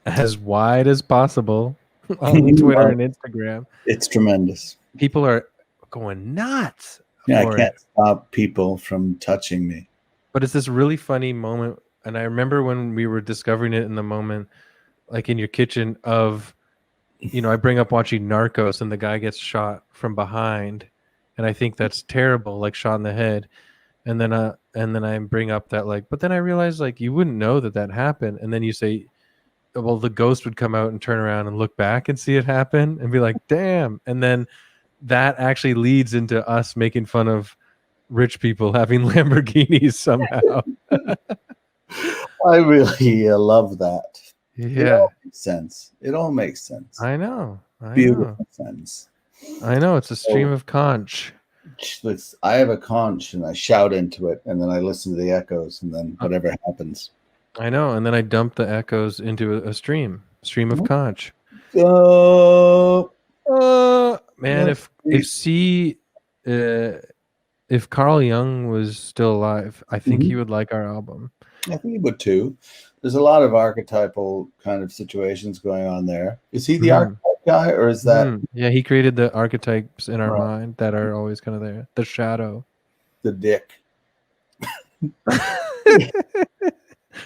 as wide as possible on Twitter and Instagram. It's tremendous. People are going nuts. Yeah, I can't stop people from touching me. But it's this really funny moment. And I remember when we were discovering it in the moment, like in your kitchen of, I bring up watching Narcos and the guy gets shot from behind. And I think that's terrible, like shot in the head. And then I bring up that but then I realized you wouldn't know that happened. And then you say, well, the ghost would come out and turn around and look back and see it happen and be like, damn. And then that actually leads into us making fun of rich people having Lamborghinis somehow. I really love that. Yeah. It all makes sense. I know. Beautiful sense. I know. It's a stream of conch. I have a conch and I shout into it and then I listen to the echoes and then whatever happens. I know. And then I dump the echoes into a stream of conch. Man, if Carl Jung was still alive, I think he would like our album. I think he would too. There's a lot of archetypal kind of situations going on there. Is he the archetype guy, or is that? Yeah, he created the archetypes in our mind that are always kind of there. The shadow. The dick.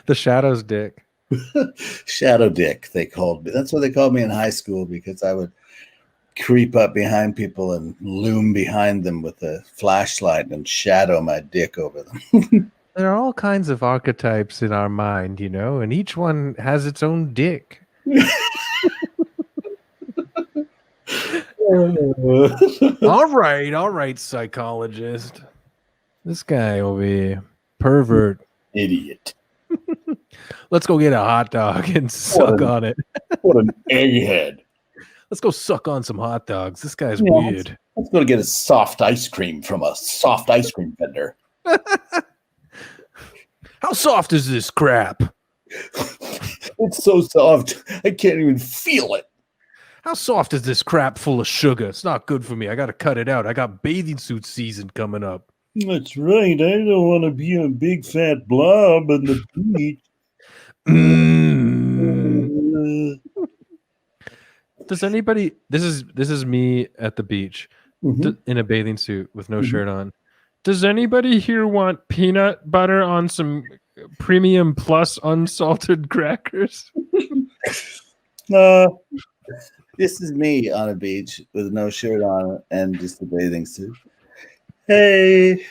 The shadow's dick. Shadow dick, they called me. That's what they called me in high school, because I would creep up behind people and loom behind them with a flashlight and shadow my dick over them. There are all kinds of archetypes in our mind, you know, and each one has its own dick. All right, psychologist. This guy over here, pervert. Idiot. Let's go get a hot dog and suck on it. What an egghead. Let's go suck on some hot dogs. This guy's weird. Let's go get a soft ice cream from a soft ice cream vendor. How soft is this crap? It's so soft, I can't even feel it. How soft is this crap full of sugar? It's not good for me. I got to cut it out. I got bathing suit season coming up. That's right. I don't want to be a big fat blob on the beach. Does anybody? This is me at the beach in a bathing suit with no shirt on. Does anybody here want peanut butter on some premium plus unsalted crackers? This is me on a beach with no shirt on and just a bathing suit. Hey,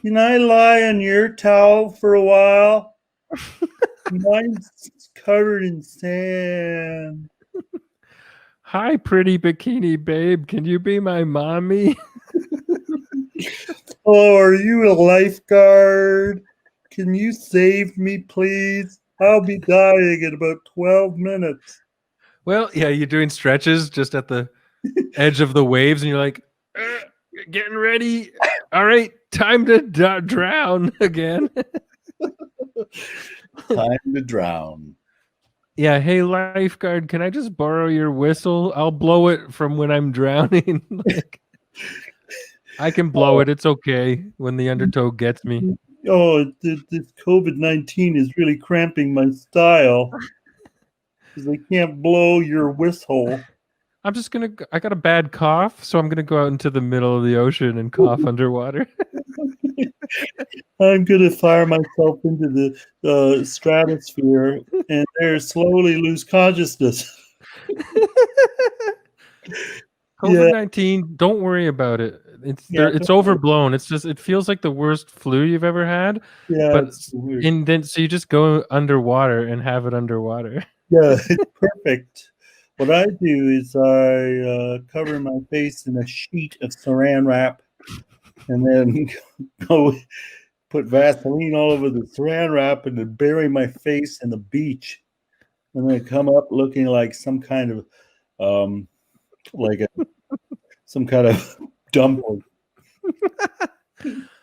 can I lie on your towel for a while? Mine's covered in sand. Hi, pretty bikini babe. Can you be my mommy? Oh, are you a lifeguard? Can you save me, please? I'll be dying in about 12 minutes. Well, yeah, you're doing stretches just at the edge of the waves, and you're like, getting ready. All right, time to drown again. Time to drown. Yeah, hey, lifeguard, can I just borrow your whistle? I'll blow it from when I'm drowning. Like, I can blow it. It's okay when the undertow gets me. Oh, this COVID-19 is really cramping my style. Because I can't blow your whistle. I got a bad cough, so I'm going to go out into the middle of the ocean and cough underwater. I'm going to fire myself into the stratosphere and there slowly lose consciousness. COVID-19, don't worry about it. It's overblown. It's just, it feels like the worst flu you've ever had. Yeah, but so you just go underwater and have it underwater. Yeah, it's perfect. What I do is I cover my face in a sheet of saran wrap and then go put Vaseline all over the saran wrap and then bury my face in the beach and then come up looking like some kind of some kind of dumpling.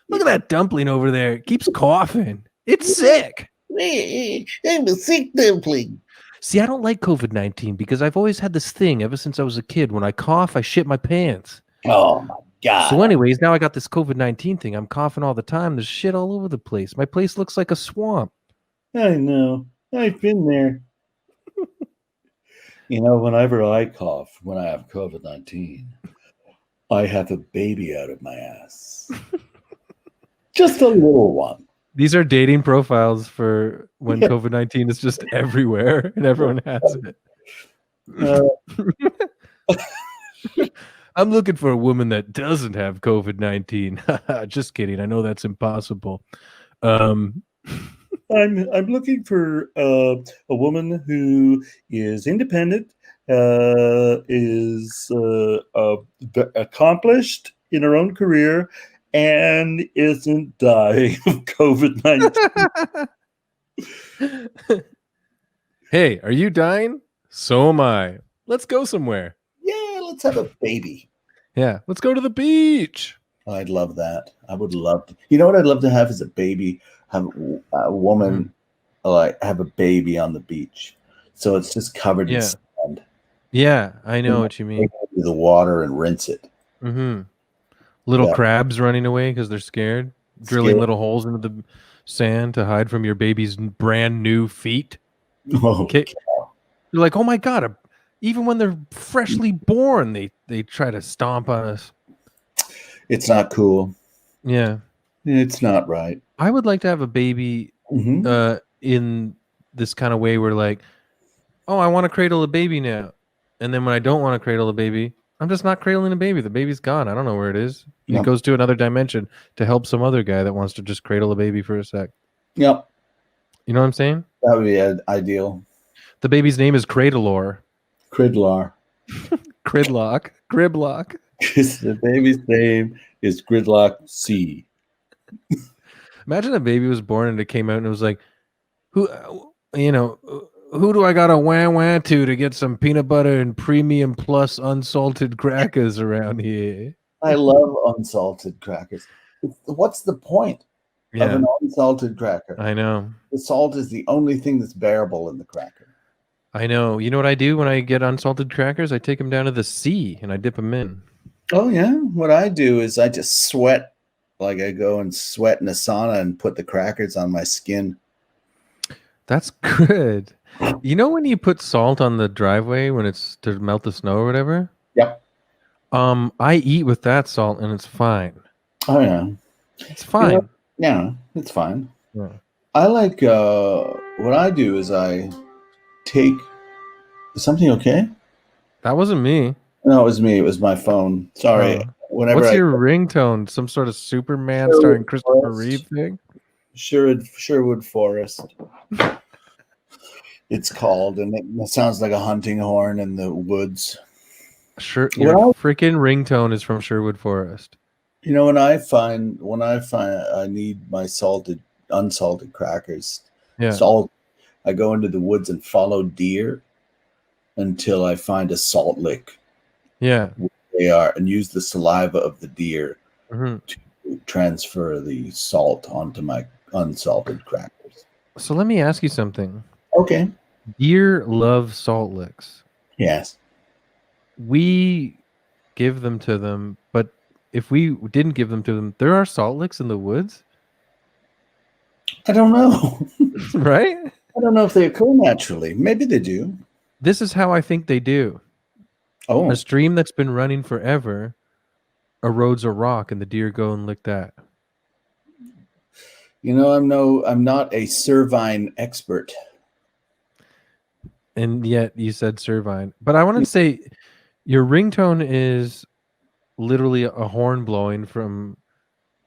Look at that dumpling over there. It keeps coughing. It's sick. I'm a sick dumpling. See, I don't like COVID-19 because I've always had this thing ever since I was a kid. When I cough, I shit my pants. Oh, my God. So anyways, now I got this COVID-19 thing. I'm coughing all the time. There's shit all over the place. My place looks like a swamp. I know. I've been there. You know, whenever I cough, when I have COVID-19, I have a baby out of my ass. Just a little one. These are dating profiles for when COVID-19 is just everywhere and everyone has it. I'm looking for a woman that doesn't have COVID-19. Just kidding. I know that's impossible. I'm looking for a woman who is independent, is accomplished in her own career, and isn't dying of COVID-19. Hey, are you dying? So am I. Let's go somewhere. Yeah, let's have a baby. Yeah, let's go to the beach. I'd love that. I would love to. You know what I'd love to have is a baby, have a woman like have a baby on the beach. So it's just covered in sand. Yeah, I know what you Take mean. it into the water and rinse it. Mm-hmm. Little Yeah. crabs running away because they're scared, drilling little holes into the sand to hide from your baby's brand new feet. Oh, Okay. You're like, oh my God, even when they're freshly born, they try to stomp on us. it's not cool. Yeah. It's not right. I would like to have a baby Mm-hmm. in this kind of way where like, oh, I want to cradle a baby now. And then when I don't want to cradle a baby, I'm just not cradling a baby. The baby's gone. I don't know where it is. It Yep. goes to another dimension to help some other guy that wants to just cradle a baby for a sec. Yep. You know what I'm saying? That would be ideal. The baby's name is Cradlor. Cridlar. Cridlock. Criblock. The baby's name is Gridlock C. Imagine a baby was born and it came out and it was like, who do I got to wah to get some peanut butter and premium plus unsalted crackers around here? I love unsalted crackers. What's the point of an unsalted cracker? I know. The salt is the only thing that's bearable in the cracker. I know. You know what I do when I get unsalted crackers? I take them down to the sea and I dip them in. Oh, yeah. What I do is I just sweat. Like I go and sweat in a sauna and put the crackers on my skin. That's good. You know when you put salt on the driveway when it's to melt the snow or whatever? Yep. I eat with that salt and it's fine. Oh, yeah. It's fine. Yeah, it's fine. Yeah. I like what I do is I take. Is something okay? That wasn't me. No, it was me. It was my phone. Sorry. What's your ringtone? Some sort of Superman starring Christopher Reeve thing? Sherwood Forest. It's called, and it sounds like a hunting horn in the woods. Your freaking ringtone is from Sherwood Forest. You know, when I find I need my unsalted crackers. Yeah. Salt. I go into the woods and follow deer until I find a salt lick. Yeah. Where they are, and use the saliva of the deer to transfer the salt onto my unsalted crackers. So let me ask you something. Okay. Deer love salt licks. Yes. We give them to them, but if we didn't give them to them, there are salt licks in the woods? I don't know. Right? I don't know if they occur naturally. Maybe they do. This is how I think they do. Oh. A stream that's been running forever erodes a rock and the deer go and lick that. You know, I'm not a cervine expert. And yet you said cervine. But I want to say your ringtone is literally a horn blowing from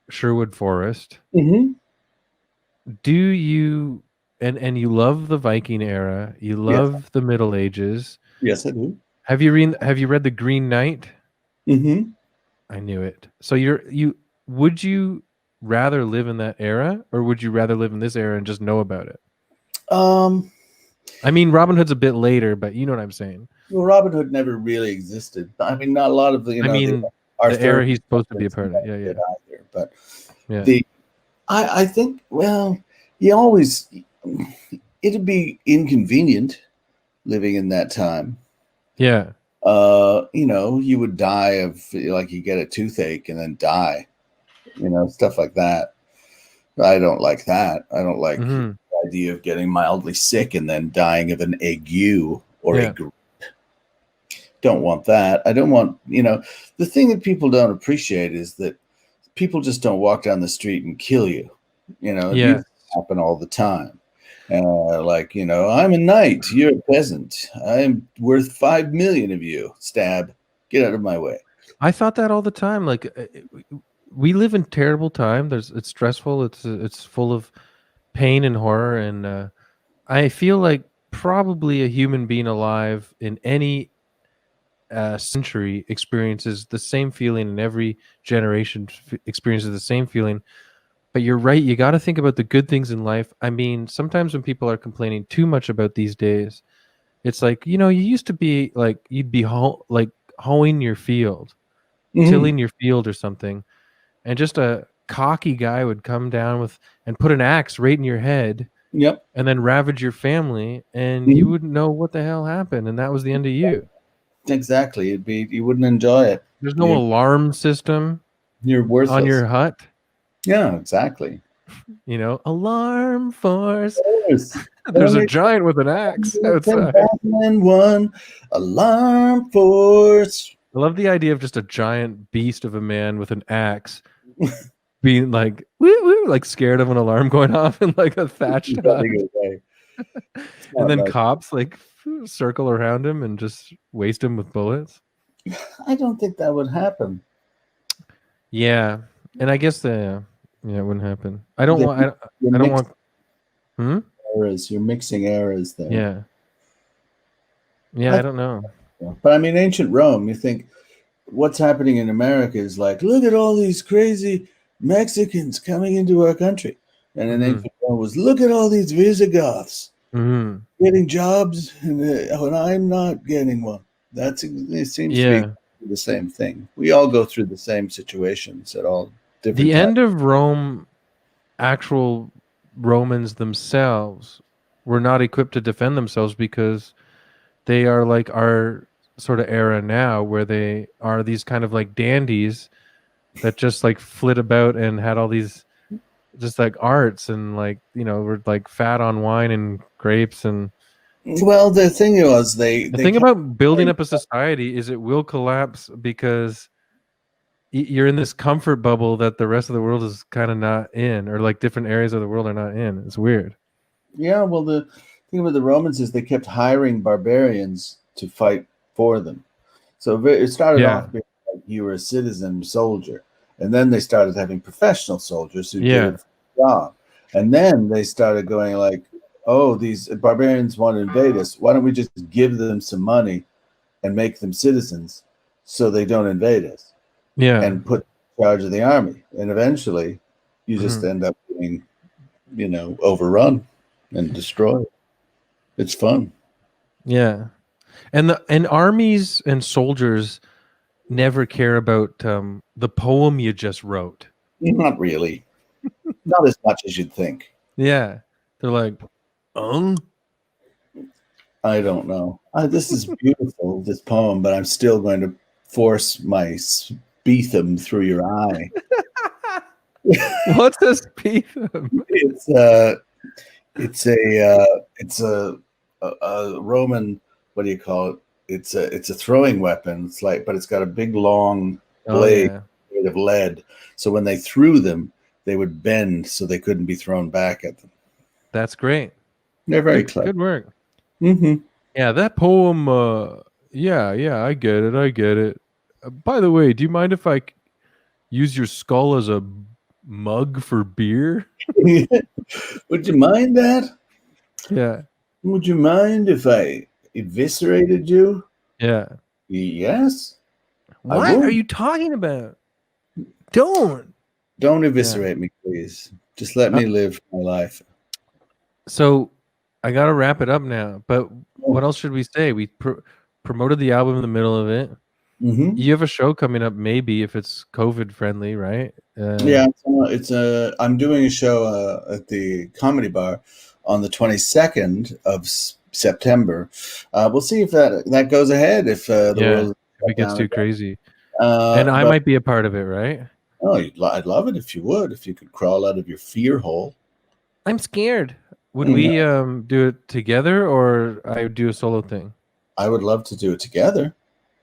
Sherwood Forest. Mm-hmm. Do you and you love the Viking era, you love the Middle Ages. Yes, I do. Have you read The Green Knight? Mm-hmm. I knew it. So would you rather live in that era or would you rather live in this era and just know about it? I mean, Robin Hood's a bit later, but you know what I'm saying. Well, Robin Hood never really existed. I mean, not a lot of the the era he's supposed to be a part of. Yeah. Either, but yeah. I think it'd be inconvenient living in that time. Yeah. You would die of like you get a toothache and then die. Stuff like that. I don't like that. I don't like the idea of getting mildly sick and then dying of an ague or a grippe. Don't want that. I don't want, the thing that people don't appreciate is that people just don't walk down the street and kill you. It happen all the time. I'm a knight, you're a peasant. I'm worth 5 million of you. Stab. Get out of my way. I thought that all the time. Like, we live in terrible time. It's stressful. It's full of pain and horror. And I feel like probably a human being alive in any century experiences the same feeling, and every generation experiences the same feeling. But you're right. You got to think about the good things in life. I mean, sometimes when people are complaining too much about these days, it's like, you used to be like, you'd be hoeing your field, tilling your field or something. And just a cocky guy would come down and put an axe right in your head. Yep. And then ravage your family, and you wouldn't know what the hell happened. And that was the end of you. Exactly. You wouldn't enjoy it. There's no alarm system You're worthless. on your hut. Yeah, exactly. You know, alarm force. There's There's a giant with an axe outside. 2001 alarm force. I love the idea of just a giant beast of a man with an axe being like, woo, woo, like scared of an alarm going off in like a thatched hut. And then cops like circle around him and just waste him with bullets. I don't think that would happen. Yeah. And I guess it wouldn't happen. I don't want. Eras. You're mixing eras there. Yeah. Yeah, I don't know. But I mean, ancient Rome, you think what's happening in America is like, look at all these crazy Mexicans coming into our country. And in ancient Rome was, look at all these Visigoths getting jobs when I'm not getting one. It seems to be the same thing. We all go through the same situations at all different times. End of Rome, actual Romans themselves were not equipped to defend themselves because they are like our sort of era now, where they are these kind of like dandies that just like flit about and had all these just like arts and like, were like fat on wine and grapes. And well, the thing was the thing about building up a society is it will collapse because you're in this comfort bubble that the rest of the world is kind of not in, or like different areas of the world are not in. It's weird. Yeah, well, the thing about the Romans is they kept hiring barbarians to fight for them. So it started off being like you were a citizen soldier, and then they started having professional soldiers who did it for the job. And then they started going like, oh, these barbarians want to invade us. Why don't we just give them some money and make them citizens so they don't invade us? Yeah. And put in charge of the army. And eventually you just end up being, overrun and destroyed. It's fun. Yeah. And armies and soldiers never care about the poem you just wrote. Not really. Not as much as you'd think. Yeah. They're like, I don't know. This is beautiful, this poem, but I'm still going to force my spethum through your eye. What's a spethum? It's a Roman, what do you call it? It's a throwing weapon. But it's got a big long blade made of lead. So when they threw them, they would bend so they couldn't be thrown back at them. That's great. They're very clever. Good work. Mm-hmm. Yeah, that poem. Yeah, I get it. By the way, do you mind if I use your skull as a mug for beer? Would you mind that? Yeah. Would you mind if I eviscerated you? Yeah. Yes. What are you talking about? Don't eviscerate me, please. Just let me live my life. So I got to wrap it up now, but what else should we say? We promoted the album in the middle of it. Mm-hmm. You have a show coming up, maybe, if it's COVID friendly, right? Yeah, I'm doing a show at the Comedy Bar on the 22nd of September. We'll see if that goes ahead. If the world if it gets too crazy, and I might be a part of it, right? Oh, I'd love it if you would. If you could crawl out of your fear hole. I'm scared. Would we do it together, or I would do a solo thing? I would love to do it together.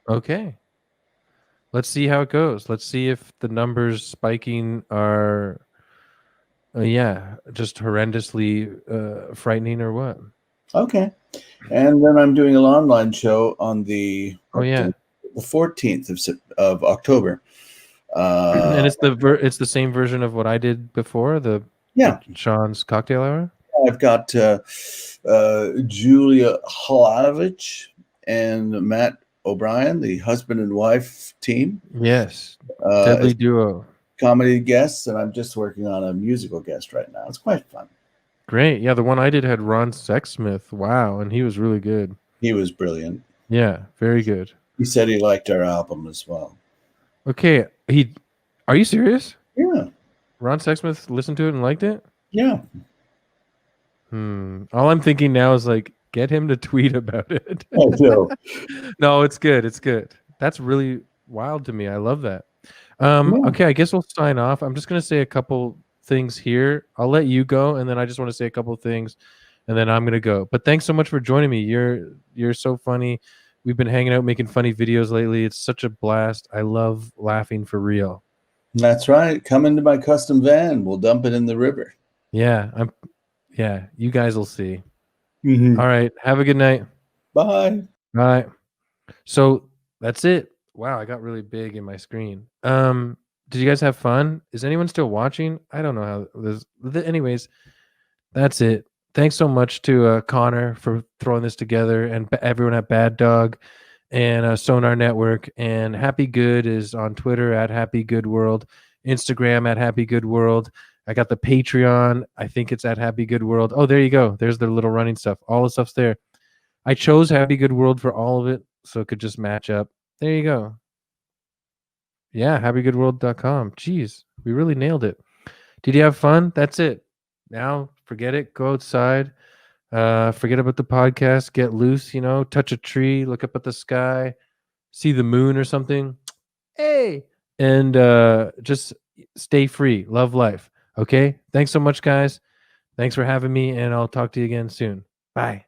Okay. Let's see how it goes. Let's see if the numbers spiking are, just horrendously frightening or what. Okay. And then I'm doing an online show on the 14th of October. And it's the same version of what I did before, the Sean's Cocktail Hour. I've got Julia Holavich and Matt O'Brien, the husband and wife team. Yes, deadly duo. Comedy guests, and I'm just working on a musical guest right now. It's quite fun. Great. Yeah, the one I did had Ron Sexsmith. Wow, and he was really good. He was brilliant. Yeah, very good. He said he liked our album as well. Okay, are you serious? Yeah. Ron Sexsmith listened to it and liked it? Yeah. All I'm thinking now is like, Get him to tweet about it. I know. No, it's good. It's good. That's really wild to me. I love that. Yeah. Okay, I guess we'll sign off. I'm just gonna say a couple things here. I'll let you go, and then I just want to say a couple things, and then I'm gonna go. But thanks so much for joining me. You're so funny. We've been hanging out making funny videos lately. It's such a blast. I love laughing for real. That's right. Come into my custom van. We'll dump it in the river. Yeah, you guys will see. Mhm. All right. Have a good night. Bye. All right. So that's it. Wow, I got really big in my screen. Did you guys have fun? Is anyone still watching? I don't know how this. Anyways, that's it. Thanks so much to Connor for throwing this together, and everyone at Bad Dog and Sonar Network. And Happy Good is on Twitter at Happy Good World, Instagram at Happy Good World. I got the Patreon. I think it's at Happy Good World. Oh, there you go. There's the little running stuff. All the stuff's there. I chose Happy Good World for all of it, so it could just match up. There you go. Yeah, happygoodworld.com. Jeez, we really nailed it. Did you have fun? That's it. Now, forget it. Go outside. Forget about the podcast. Get loose, touch a tree, look up at the sky, see the moon or something. Hey! And just stay free. Love life. Okay? Thanks so much, guys. Thanks for having me, and I'll talk to you again soon. Bye.